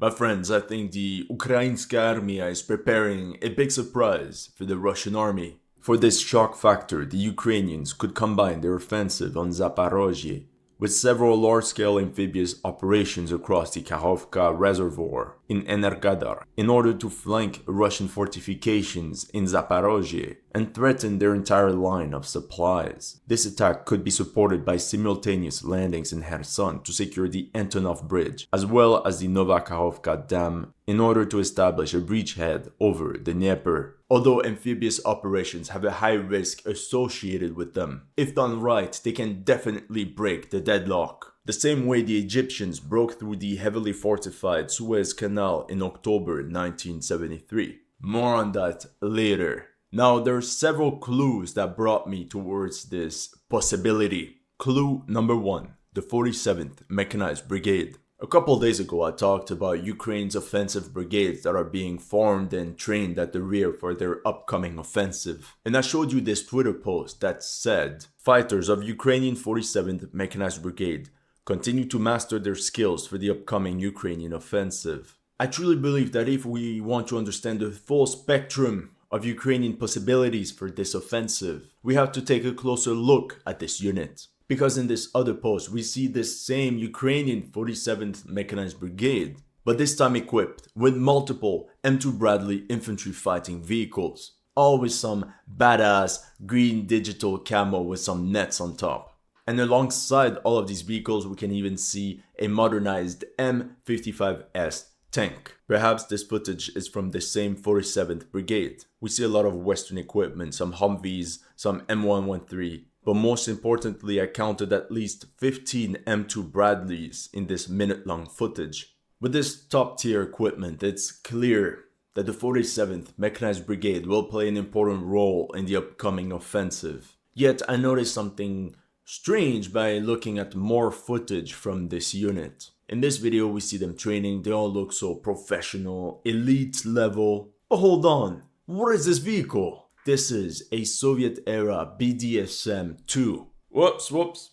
My friends, I think the Ukrainska Armia is preparing a big surprise for the Russian army. For this shock factor, the Ukrainians could combine their offensive on Zaporozhye with several large-scale amphibious operations across the Kakhovka Reservoir in Energodar in order to flank Russian fortifications in Zaporozhye and threaten their entire line of supplies. This attack could be supported by simultaneous landings in Kherson to secure the Antonov Bridge, as well as the Nova Kakhovka Dam, in order to establish a bridgehead over the Dnieper. Although amphibious operations have a high risk associated with them, if done right, they can definitely break the deadlock. The same way the Egyptians broke through the heavily fortified Suez Canal in October 1973. More on that later. Now, there are several clues that brought me towards this possibility. Clue number 1, the 47th Mechanized Brigade. A couple days ago, I talked about Ukraine's offensive brigades that are being formed and trained at the rear for their upcoming offensive. And I showed you this Twitter post that said, fighters of Ukrainian 47th Mechanized Brigade continue to master their skills for the upcoming Ukrainian offensive. I truly believe that if we want to understand the full spectrum of Ukrainian possibilities for this offensive, we have to take a closer look at this unit. Because in this other post, we see this same Ukrainian 47th Mechanized Brigade, but this time equipped with multiple M2 Bradley infantry fighting vehicles, all with some badass green digital camo with some nets on top. And alongside all of these vehicles, we can even see a modernized M55S tank. Perhaps this footage is from the same 47th Brigade. We see a lot of Western equipment, some Humvees, some M113, but most importantly, I counted at least 15 M2 Bradleys in this minute-long footage. With this top-tier equipment, it's clear that the 47th Mechanized Brigade will play an important role in the upcoming offensive. Yet, I noticed something strange by looking at more footage from this unit. In this video, we see them training, they all look so professional, elite level. But hold on, what is this vehicle? This is a Soviet-era BDSM-2.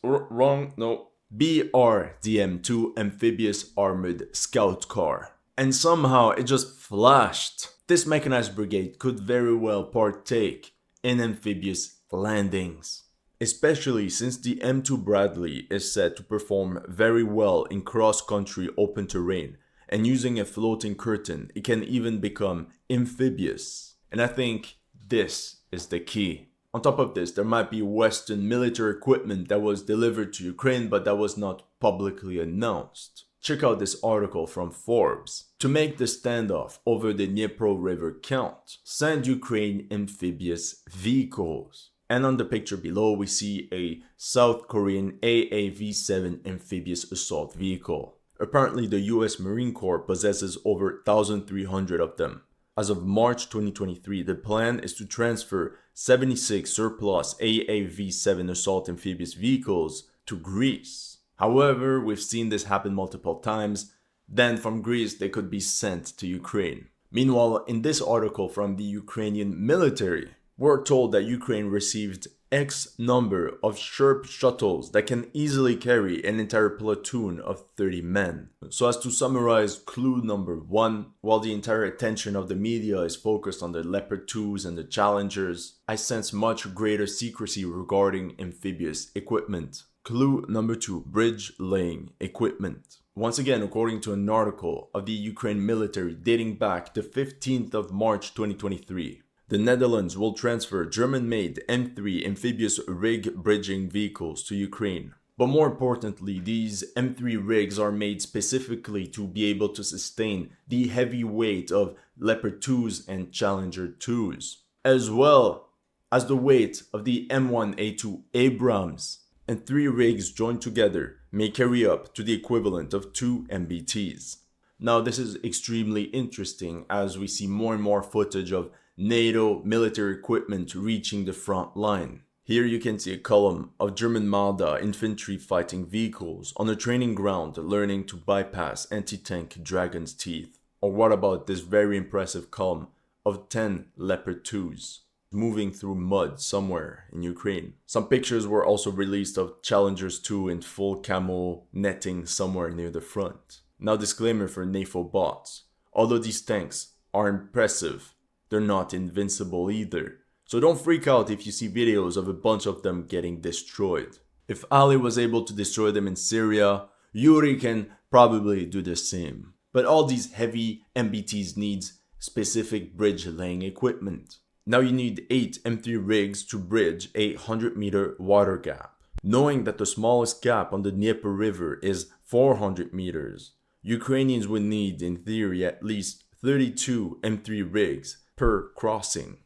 Wrong, no. BRDM-2 Amphibious Armored Scout Car. And somehow it just flashed. This mechanized brigade could very well partake in amphibious landings. Especially since the M2 Bradley is said to perform very well in cross-country open terrain. And using a floating curtain, it can even become amphibious. And I think this is the key. On top of this, there might be Western military equipment that was delivered to Ukraine but that was not publicly announced. Check out this article from Forbes. To make the standoff over the Dnieper River count, send Ukraine amphibious vehicles. And on the picture below, we see a South Korean AAV-7 amphibious assault vehicle. Apparently, the US Marine Corps possesses over 1,300 of them. As of March 2023, the plan is to transfer 76 surplus AAV-7 assault amphibious vehicles to Greece. However, we've seen this happen multiple times. Then from Greece, they could be sent to Ukraine. Meanwhile, in this article from the Ukrainian military, we're told that Ukraine received X number of Sherp shuttles that can easily carry an entire platoon of 30 men. So as to summarize clue number 1, while the entire attention of the media is focused on the Leopard 2s and the Challengers, I sense much greater secrecy regarding amphibious equipment. Clue number 2, bridge laying equipment. Once again, according to an article of the Ukraine military dating back to 15th of March 2023, the Netherlands will transfer German-made M3 amphibious rig bridging vehicles to Ukraine. But more importantly, these M3 rigs are made specifically to be able to sustain the heavy weight of Leopard 2s and Challenger 2s, as well as the weight of the M1A2 Abrams. And 3 rigs joined together may carry up to the equivalent of 2 MBTs. Now, this is extremely interesting as we see more and more footage of NATO military equipment reaching the front line. Here you can see a column of German Marder infantry fighting vehicles on a training ground learning to bypass anti-tank Dragon's Teeth. Or what about this very impressive column of 10 Leopard 2s moving through mud somewhere in Ukraine. Some pictures were also released of Challengers 2 in full camo netting somewhere near the front. Now disclaimer for NATO bots. Although these tanks are impressive, they're not invincible either. So don't freak out if you see videos of a bunch of them getting destroyed. If Ali was able to destroy them in Syria, Yuri can probably do the same. But all these heavy MBTs needs specific bridge laying equipment. Now you need 8 M3 rigs to bridge a 100-meter water gap. Knowing that the smallest gap on the Dnieper River is 400 meters, Ukrainians would need, in theory, at least 32 M3 rigs per crossing.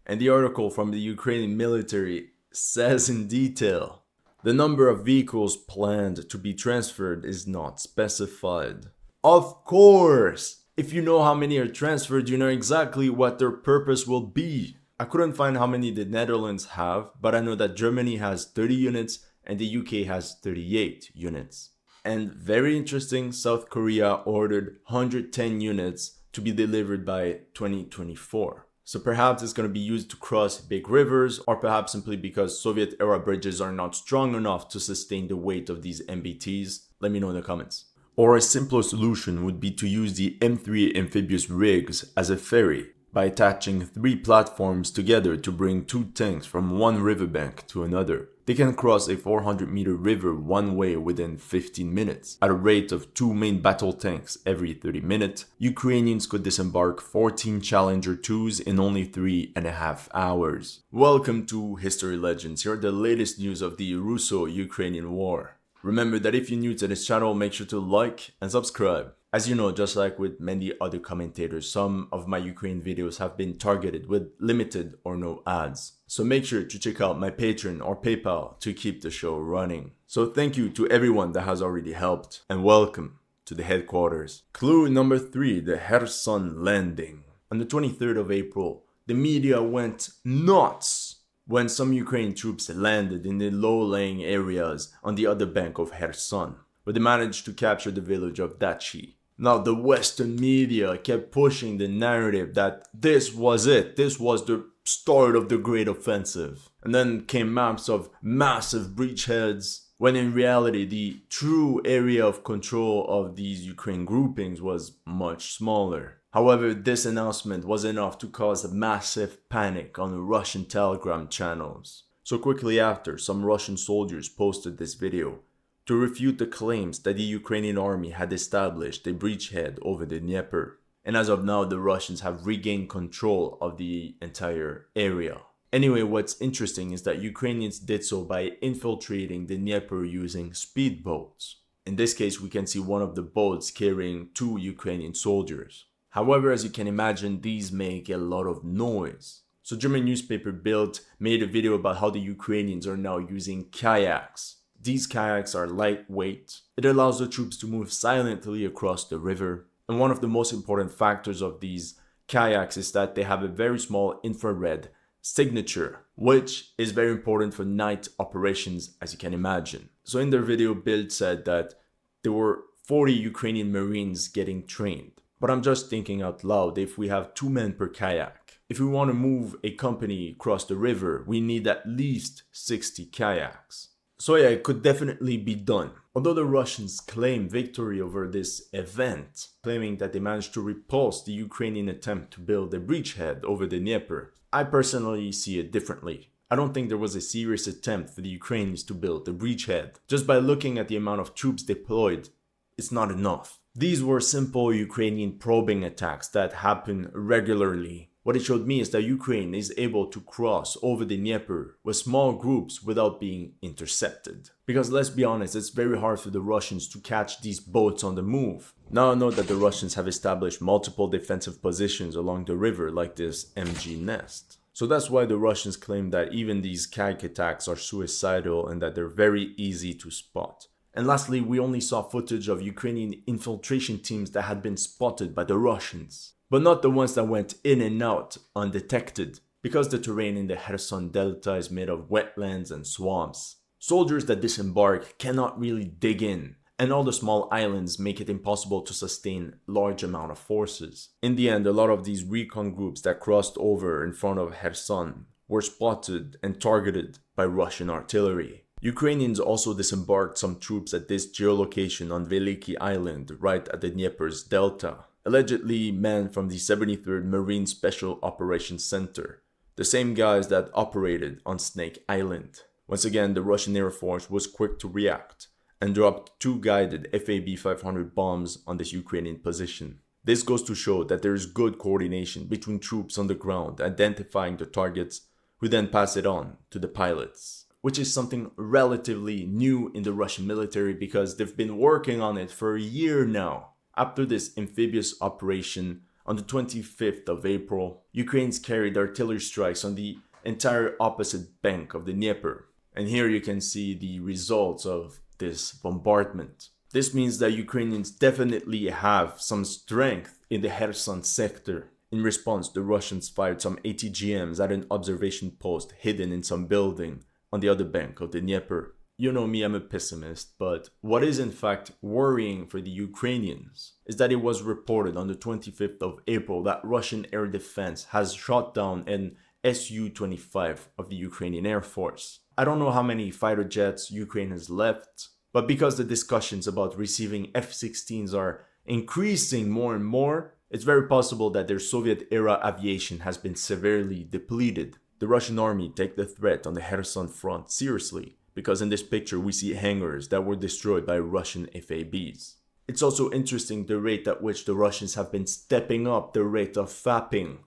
And the article from the Ukrainian military says in detail, the number of vehicles planned to be transferred is not specified. Of course! If you know how many are transferred, you know exactly what their purpose will be. I couldn't find how many the Netherlands have, but I know that Germany has 30 units and the UK has 38 units. And very interesting, South Korea ordered 110 units to be delivered by 2024. So perhaps it's going to be used to cross big rivers, or perhaps simply because Soviet-era bridges are not strong enough to sustain the weight of these MBTs. Let me know in the comments. Or a simpler solution would be to use the M3 amphibious rigs as a ferry by attaching 3 platforms together to bring 2 tanks from one riverbank to another. They can cross a 400-meter river one way within 15 minutes. At a rate of 2 main battle tanks every 30 minutes, Ukrainians could disembark 14 Challenger 2s in only 3.5 hours. Welcome to History Legends. Here are the latest news of the Russo-Ukrainian war. Remember that if you're new to this channel, make sure to like and subscribe. As you know, just like with many other commentators, some of my Ukraine videos have been targeted with limited or no ads. So make sure to check out my Patreon or PayPal to keep the show running. So thank you to everyone that has already helped, and welcome to the headquarters. Clue number 3, the Kherson landing. On the 23rd of April, the media went nuts when some Ukrainian troops landed in the low-lying areas on the other bank of Kherson, where they managed to capture the village of Dachi. Now, the Western media kept pushing the narrative that this was it, this was the start of the Great Offensive. And then came maps of massive breachheads, when in reality the true area of control of these Ukraine groupings was much smaller. However, this announcement was enough to cause a massive panic on the Russian Telegram channels. So quickly after, some Russian soldiers posted this video to refute the claims that the Ukrainian army had established a breachhead over the Dnieper. And as of now, the Russians have regained control of the entire area. Anyway, what's interesting is that Ukrainians did so by infiltrating the Dnieper using speedboats. In this case, we can see one of the boats carrying 2 Ukrainian soldiers. However, as you can imagine, these make a lot of noise. So German newspaper Bild made a video about how the Ukrainians are now using kayaks. These kayaks are lightweight. It allows the troops to move silently across the river. And one of the most important factors of these kayaks is that they have a very small infrared signature, which is very important for night operations, as you can imagine. So in their video, Bild said that there were 40 Ukrainian Marines getting trained. But I'm just thinking out loud, if we have 2 men per kayak, if we want to move a company across the river, we need at least 60 kayaks. So yeah, it could definitely be done. Although the Russians claim victory over this event, claiming that they managed to repulse the Ukrainian attempt to build a breachhead over the Dnieper, I personally see it differently. I don't think there was a serious attempt for the Ukrainians to build a breachhead. Just by looking at the amount of troops deployed, it's not enough. These were simple Ukrainian probing attacks that happen regularly. What it showed me is that Ukraine is able to cross over the Dnieper with small groups without being intercepted. Because let's be honest, it's very hard for the Russians to catch these boats on the move. Now I know that the Russians have established multiple defensive positions along the river like this MG nest. So that's why the Russians claim that even these kayak attacks are suicidal and that they're very easy to spot. And lastly, we only saw footage of Ukrainian infiltration teams that had been spotted by the Russians, but not the ones that went in and out undetected, because the terrain in the Kherson Delta is made of wetlands and swamps. Soldiers that disembark cannot really dig in, and all the small islands make it impossible to sustain large amount of forces. In the end, a lot of these recon groups that crossed over in front of Kherson were spotted and targeted by Russian artillery. Ukrainians also disembarked some troops at this geolocation on Veliki Island, right at the Dnieper's delta, allegedly men from the 73rd Marine Special Operations Center, the same guys that operated on Snake Island. Once again, the Russian Air Force was quick to react and dropped 2 guided FAB-500 bombs on this Ukrainian position. This goes to show that there is good coordination between troops on the ground identifying the targets, who then pass it on to the pilots, which is something relatively new in the Russian military because they've been working on it for a year now. After this amphibious operation on the 25th of April, Ukrainians carried artillery strikes on the entire opposite bank of the Dnieper. And here you can see the results of this bombardment. This means that Ukrainians definitely have some strength in the Kherson sector. In response, the Russians fired some ATGMs at an observation post hidden in some building on the other bank of the Dnieper. You know me, I'm a pessimist, but what is in fact worrying for the Ukrainians is that it was reported on the 25th of April that Russian air defense has shot down an Su-25 of the Ukrainian Air Force. I don't know how many fighter jets Ukraine has left, but because the discussions about receiving F-16s are increasing more and more, it's very possible that their Soviet-era aviation has been severely depleted. The Russian army take the threat on the Kherson front seriously, because in this picture we see hangars that were destroyed by Russian FABs. It's also interesting the rate at which the Russians have been stepping up the rate of fabbing,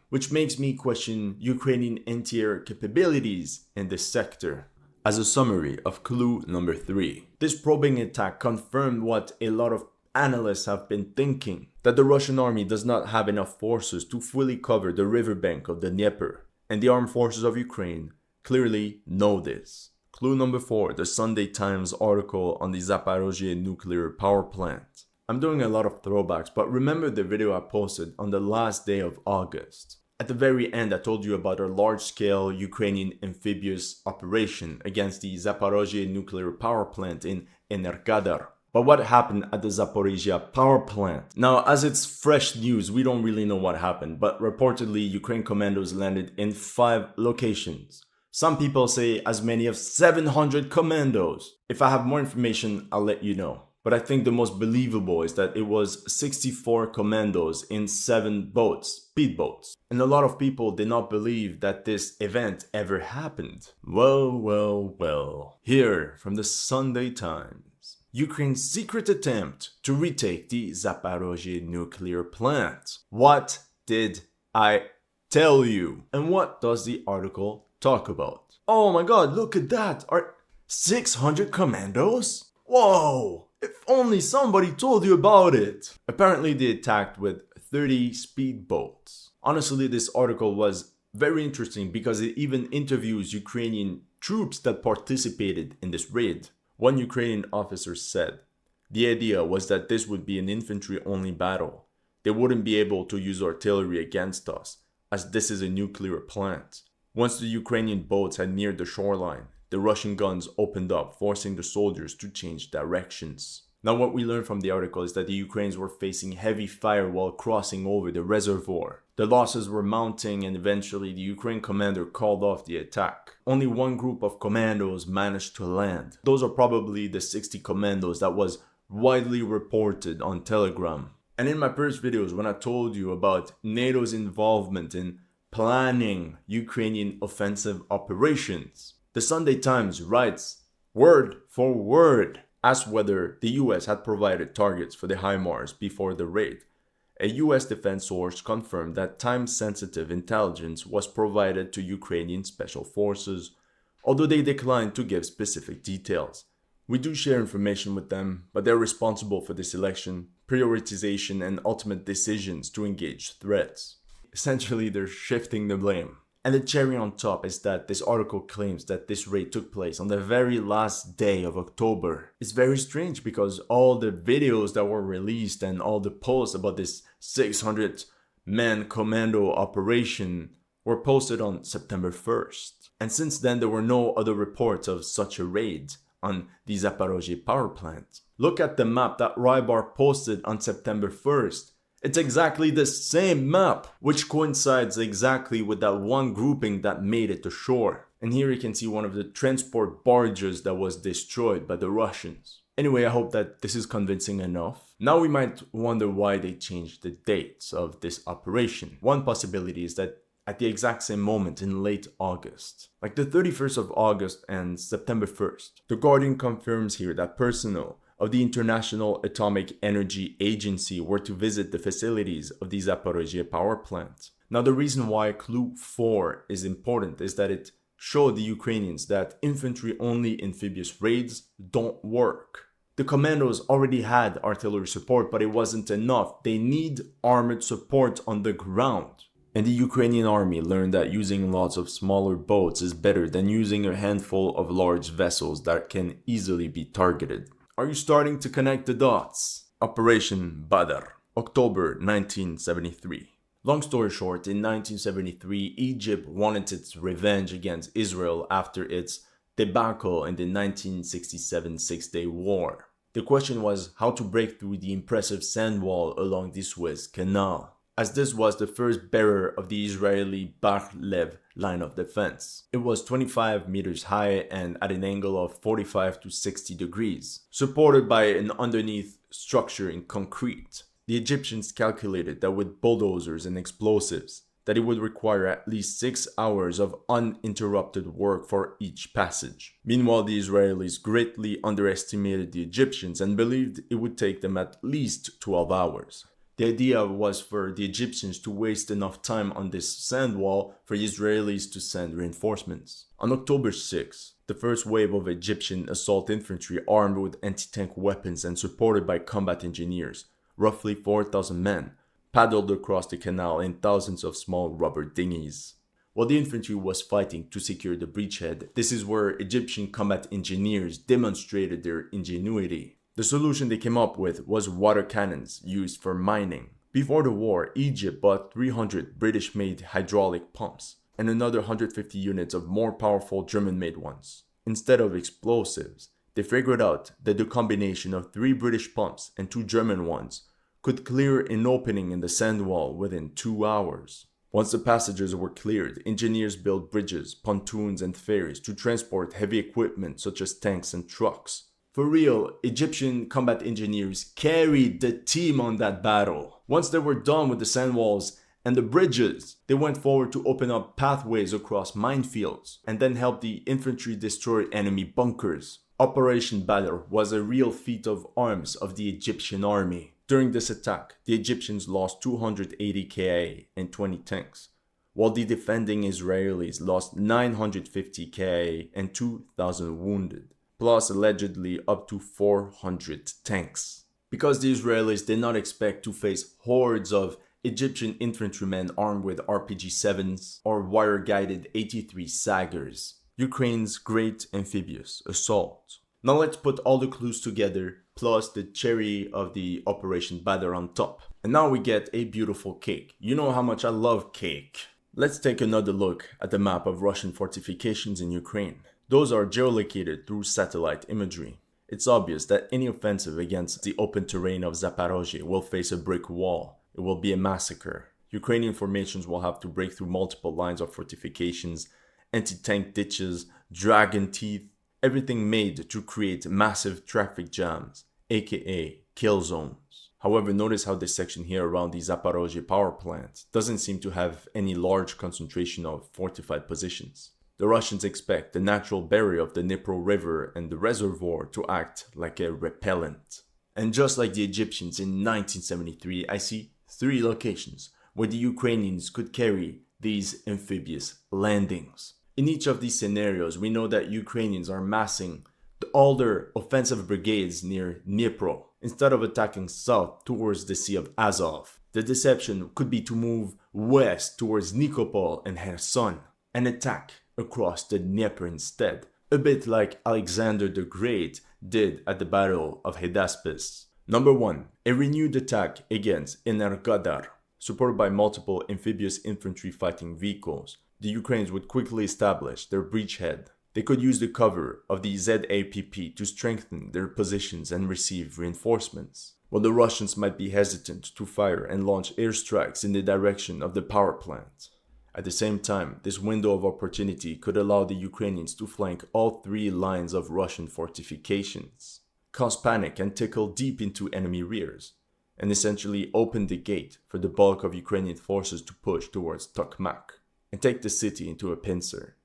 which makes me question Ukrainian anti-air capabilities in this sector. As a summary of clue number 3, this probing attack confirmed what a lot of analysts have been thinking, that the Russian army does not have enough forces to fully cover the riverbank of the Dnieper, and the armed forces of Ukraine clearly know this. Clue number 4, the Sunday Times article on the Zaporozhye nuclear power plant. I'm doing a lot of throwbacks, but remember the video I posted on the last day of August. At the very end, I told you about our large-scale Ukrainian amphibious operation against the Zaporozhye nuclear power plant in Energadar. But what happened at the Zaporizhia power plant? Now, as it's fresh news, we don't really know what happened, but reportedly, Ukraine commandos landed in 5 locations. Some people say as many as 700 commandos. If I have more information, I'll let you know. But I think the most believable is that it was 64 commandos in 7 boats, speedboats. And a lot of people did not believe that this event ever happened. Well. Here from the Sunday Times. Ukraine's secret attempt to retake the Zaporozhye nuclear plant. What did I tell you? And what does the article talk about? Oh my god, look at that! Are 600 commandos? Whoa! If only somebody told you about it! Apparently they attacked with 30 speedboats. Honestly, this article was very interesting because it even interviews Ukrainian troops that participated in this raid. One Ukrainian officer said, the idea was that this would be an infantry-only battle. They wouldn't be able to use artillery against us, as this is a nuclear plant. Once the Ukrainian boats had neared the shoreline, the Russian guns opened up, forcing the soldiers to change directions. Now what we learned from the article is that the Ukrainians were facing heavy fire while crossing over the reservoir. The losses were mounting and eventually the Ukraine commander called off the attack. Only one group of commandos managed to land. Those are probably the 60 commandos that was widely reported on Telegram. And in my previous videos when I told you about NATO's involvement in planning Ukrainian offensive operations, the Sunday Times writes, word for word, asked whether the US had provided targets for the HIMARS before the raid. A US defense source confirmed that time-sensitive intelligence was provided to Ukrainian special forces, although they declined to give specific details. We do share information with them, but they're responsible for the selection, prioritization, and ultimate decisions to engage threats. Essentially, they're shifting the blame. And the cherry on top is that this article claims that this raid took place on the very last day of October. It's very strange because all the videos that were released and all the posts about this 600-man commando operation were posted on September 1st. And since then, there were no other reports of such a raid on the Zaporozhye power plant. Look at the map that Rybar posted on September 1st. It's exactly the same map, which coincides exactly with that one grouping that made it to shore. And here you can see one of the transport barges that was destroyed by the Russians. Anyway, I hope that this is convincing enough. Now we might wonder why they changed the dates of this operation. One possibility is that at the exact same moment in late August, like the 31st of August and September 1st, The Guardian confirms here that personnel of the International Atomic Energy Agency were to visit the facilities of the Zaporozhye power plant. Now the reason why Clue 4 is important is that it showed the Ukrainians that infantry-only amphibious raids don't work. The commandos already had artillery support, but it wasn't enough. They need armored support on the ground. And the Ukrainian army learned that using lots of smaller boats is better than using a handful of large vessels that can easily be targeted. Are you starting to connect the dots? Operation Badr, October 1973. Long story short, in 1973, Egypt wanted its revenge against Israel after its debacle in the 1967 Six-Day War. The question was how to break through the impressive sand wall along the Suez Canal, as this was the first barrier of the Israeli Bar-Lev line of defense. It was 25 meters high and at an angle of 45 to 60 degrees, supported by an underneath structure in concrete. The Egyptians calculated that with bulldozers and explosives, that it would require at least 6 hours of uninterrupted work for each passage. Meanwhile, the Israelis greatly underestimated the Egyptians and believed it would take them at least 12 hours. The idea was for the Egyptians to waste enough time on this sand wall for the Israelis to send reinforcements. On October 6, the first wave of Egyptian assault infantry armed with anti-tank weapons and supported by combat engineers, roughly 4,000 men, paddled across the canal in thousands of small rubber dinghies. While the infantry was fighting to secure the breachhead, this is where Egyptian combat engineers demonstrated their ingenuity. The solution they came up with was water cannons used for mining. Before the war, Egypt bought 300 British-made hydraulic pumps and another 150 units of more powerful German-made ones. Instead of explosives, they figured out that the combination of 3 British pumps and 2 German ones could clear an opening in the sand wall within 2 hours. Once the passages were cleared, engineers built bridges, pontoons, and ferries to transport heavy equipment such as tanks and trucks. For real, Egyptian combat engineers carried the team on that battle. Once they were done with the sand walls and the bridges, they went forward to open up pathways across minefields and then help the infantry destroy enemy bunkers. Operation Badr was a real feat of arms of the Egyptian army. During this attack, the Egyptians lost 280 KIA and 20 tanks, while the defending Israelis lost 950 KIA and 2,000 wounded, plus allegedly up to 400 tanks. Because the Israelis did not expect to face hordes of Egyptian infantrymen armed with RPG-7s or wire-guided 83 Sagers. Ukraine's great amphibious assault. Now let's put all the clues together, plus the cherry of the Operation Badr on top. And now we get a beautiful cake. You know how much I love cake. Let's take another look at the map of Russian fortifications in Ukraine. Those are geolocated through satellite imagery. It's obvious that any offensive against the open terrain of Zaporozhye will face a brick wall. It will be a massacre. Ukrainian formations will have to break through multiple lines of fortifications, anti-tank ditches, dragon teeth, everything made to create massive traffic jams, aka kill zones. However, notice how this section here around the Zaporozhye power plant doesn't seem to have any large concentration of fortified positions. The Russians expect the natural barrier of the Dnipro River and the reservoir to act like a repellent. And just like the Egyptians in 1973, I see 3 locations where the Ukrainians could carry these amphibious landings. In each of these scenarios, we know that Ukrainians are massing all their offensive brigades near Dnipro, instead of attacking south towards the Sea of Azov. The deception could be to move west towards Nikopol and Kherson and attack across the Dnieper instead, a bit like Alexander the Great did at the Battle of Hydaspes. Number 1. A renewed attack against Energodar. Supported by multiple amphibious infantry fighting vehicles, the Ukrainians would quickly establish their breachhead. They could use the cover of the ZAPP to strengthen their positions and receive reinforcements. while the Russians might be hesitant to fire and launch airstrikes in the direction of the power plant. At the same time, this window of opportunity could allow the Ukrainians to flank all three lines of Russian fortifications, cause panic and tickle deep into enemy rears, and essentially open the gate for the bulk of Ukrainian forces to push towards Tokmak and take the city into a pincer.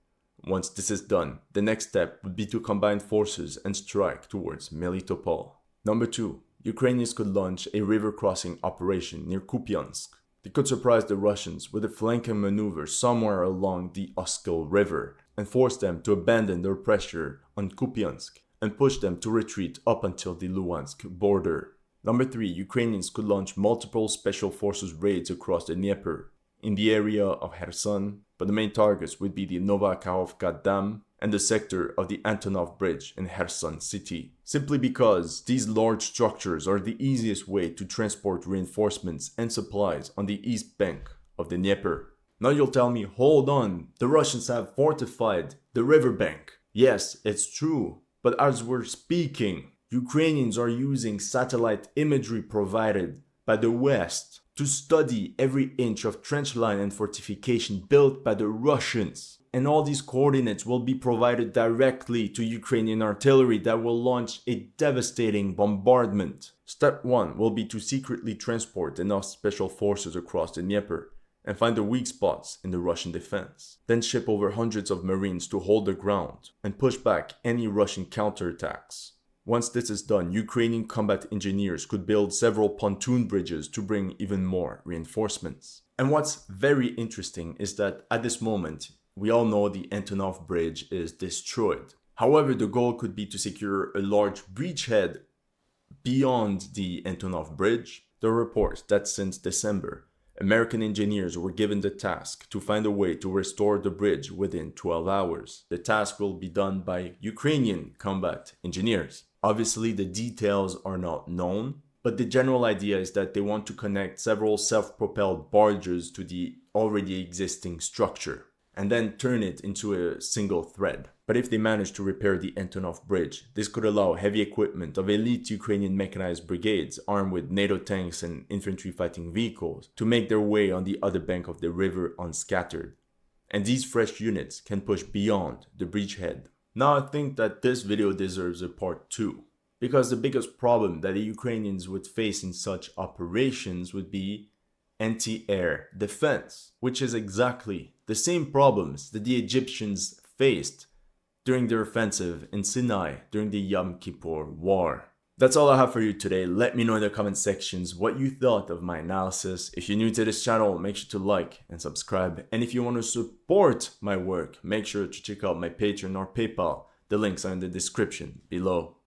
Once this is done, the next step would be to combine forces and strike towards Melitopol. Number 2. Ukrainians could launch a river crossing operation near Kupiansk. They could surprise the Russians with a flanking maneuver somewhere along the Oskil River and force them to abandon their pressure on Kupiansk and push them to retreat up until the Luhansk border. Number 3. Ukrainians could launch multiple special forces raids across the Dnieper in the area of Kherson, but the main targets would be the Novakhovka Dam and the sector of the Antonov Bridge in Kherson city, simply because these large structures are the easiest way to transport reinforcements and supplies on the east bank of the Dnieper. Now you'll tell me, hold on, the Russians have fortified the riverbank. Yes, it's true, but as we're speaking, Ukrainians are using satellite imagery provided by the West to study every inch of trench line and fortification built by the Russians. And all these coordinates will be provided directly to Ukrainian artillery that will launch a devastating bombardment. Step 1 will be to secretly transport enough special forces across the Dnieper and find the weak spots in the Russian defense. Then ship over hundreds of Marines to hold the ground and push back any Russian counterattacks. Once this is done, Ukrainian combat engineers could build several pontoon bridges to bring even more reinforcements. And what's very interesting is that at this moment, we all know the Antonov Bridge is destroyed. However, the goal could be to secure a large breachhead beyond the Antonov Bridge. There are reports that since December, American engineers were given the task to find a way to restore the bridge within 12 hours. The task will be done by Ukrainian combat engineers. Obviously, the details are not known, but the general idea is that they want to connect several self-propelled barges to the already existing structure and then turn it into a single thread. But if they manage to repair the Antonov Bridge, this could allow heavy equipment of elite Ukrainian mechanized brigades armed with NATO tanks and infantry fighting vehicles to make their way on the other bank of the river unscattered. And these fresh units can push beyond the bridgehead. Now I think that this video deserves a part 2, because the biggest problem that the Ukrainians would face in such operations would be anti-air defense, which is exactly the same problems that the Egyptians faced during their offensive in Sinai during the Yom Kippur War. That's all I have for you today. Let me know in the comment sections what you thought of my analysis. If you're new to this channel, make sure to like and subscribe. And if you want to support my work, make sure to check out my Patreon or PayPal. The links are in the description below.